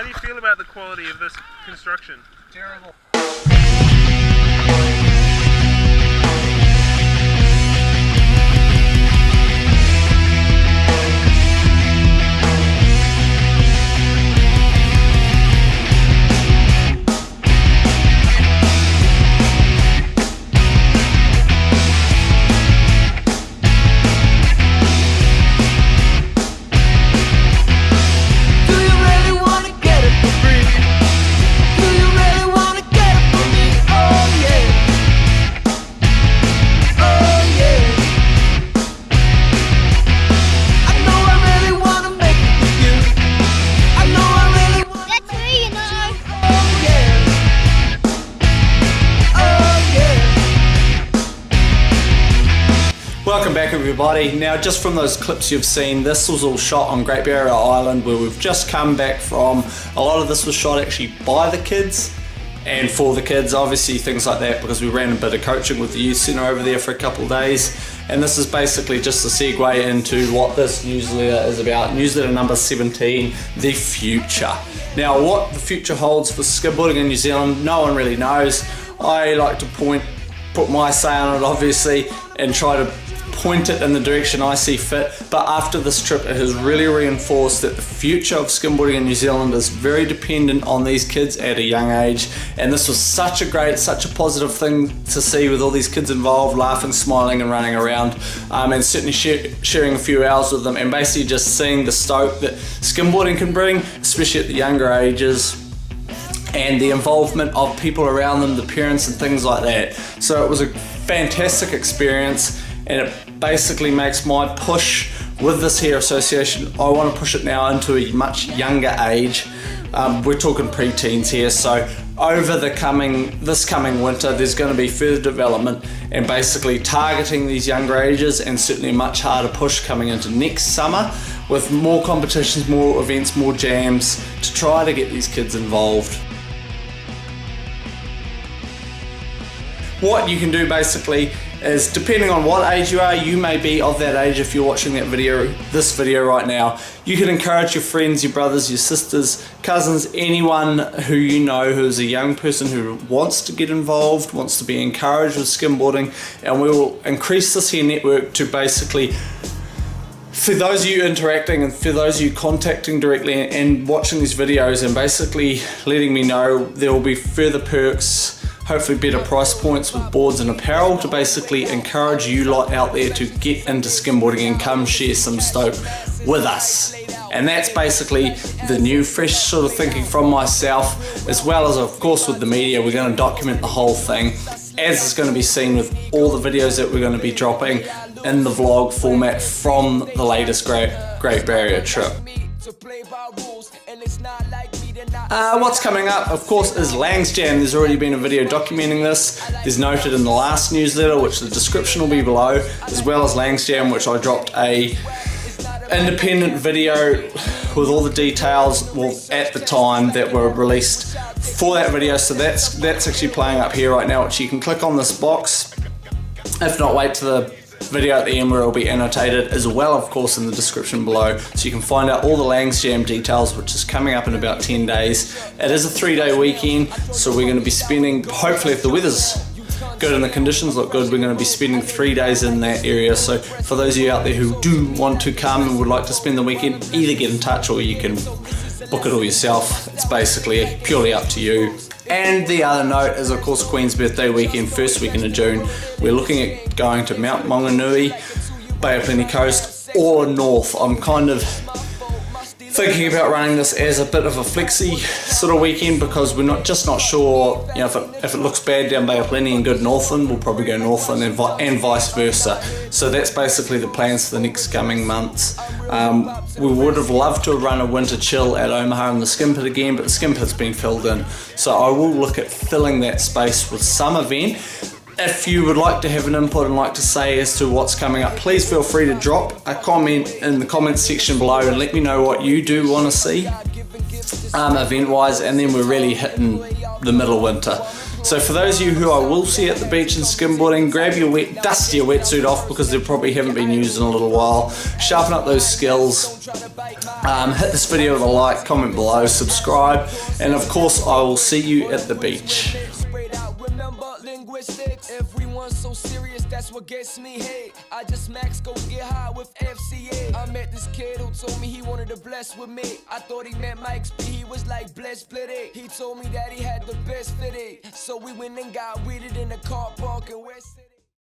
How do you feel about the quality of this construction? Terrible. Welcome back everybody. Now just from those clips you've seen, this was all shot on Great Barrier Island where we've just come back from. A lot of this was shot actually by the kids and for the kids, obviously things like that, because we ran a bit of coaching with the youth centre over there for a couple of days. And this is basically just a segue into what this newsletter is about. Newsletter number 17, the future. Now what the future holds for skimboarding in New Zealand, no one really knows. I like to put my say on it obviously and try to point it in the direction I see fit, but after this trip it has really reinforced that the future of skimboarding in New Zealand is very dependent on these kids at a young age, and this was such a positive thing to see with all these kids involved, laughing, smiling and running around, and certainly sharing a few hours with them and basically just seeing the stoke that skimboarding can bring, especially at the younger ages, and the involvement of people around them, the parents and things like that. So it was a fantastic experience, and it basically makes my push with this here association. I want to push it now into a much younger age. We're talking pre-teens here, so over this coming winter there's going to be further development and basically targeting these younger ages, and certainly a much harder push coming into next summer with more competitions, more events, more jams to try to get these kids involved. What you can do basically is, depending on what age you are, you may be of that age if you're watching this video right now, you can encourage your friends, your brothers, your sisters, cousins, anyone who you know who is a young person who wants to get involved, wants to be encouraged with skimboarding, and we will increase this here network to basically, for those of you interacting and for those of you contacting directly and watching these videos and basically letting me know, there will be further perks, hopefully better price points with boards and apparel to basically encourage you lot out there to get into skimboarding and come share some stoke with us. And that's basically the new fresh sort of thinking from myself, as well as of course with the media. We're going to document the whole thing, as is going to be seen with all the videos that we're going to be dropping in the vlog format from the latest Great Barrier trip. What's coming up, of course, is Lang's Jam. There's already been a video documenting this. There's noted in the last newsletter, which the description will be below, as well as Lang's Jam, which I dropped a independent video with all the details, well, at the time that were released for that video. So that's actually playing up here right now, which you can click on this box. If not, wait to the video at the end where it will be annotated, as well of course in the description below, so you can find out all the Lang's Jam details, which is coming up in about 10 days. It is a 3-day weekend, so we're going to be spending, hopefully if the weather's good and the conditions look good, we're going to be spending 3 days in that area. So for those of you out there who do want to come and would like to spend the weekend, either get in touch or you can book it all yourself. It's basically purely up to you. And the other note is of course Queen's birthday weekend, first weekend of June. We're looking at going to Mount Maunganui, Bay of Plenty Coast, or north. I'm kind of thinking about running this as a bit of a flexi sort of weekend, because we're not sure, you know, if it looks bad down Bay of Plenty and good Northland, we'll probably go Northland and vice versa. So that's basically the plans for the next coming months. We would have loved to have run a winter chill at Omaha in the skim pit again, but the skim pit's been filled in. So I will look at filling that space with some event. If you would like to have an input and like to say as to what's coming up, please feel free to drop a comment in the comments section below and let me know what you do want to see event wise, and then we're really hitting the middle winter. So for those of you who I will see at the beach and skimboarding, grab your dust your wetsuit off because they probably haven't been used in a little while. Sharpen up those skills. Hit this video with a like, comment below, subscribe, and of course I will see you at the beach. Everyone's so serious, that's what gets me hate. I just max go get high with FCA. I met this kid who told me he wanted to bless with me. I thought he meant Mike's B, he was like bless split it. He told me that he had the best fit it. So we went and got weeded in the car park in West City.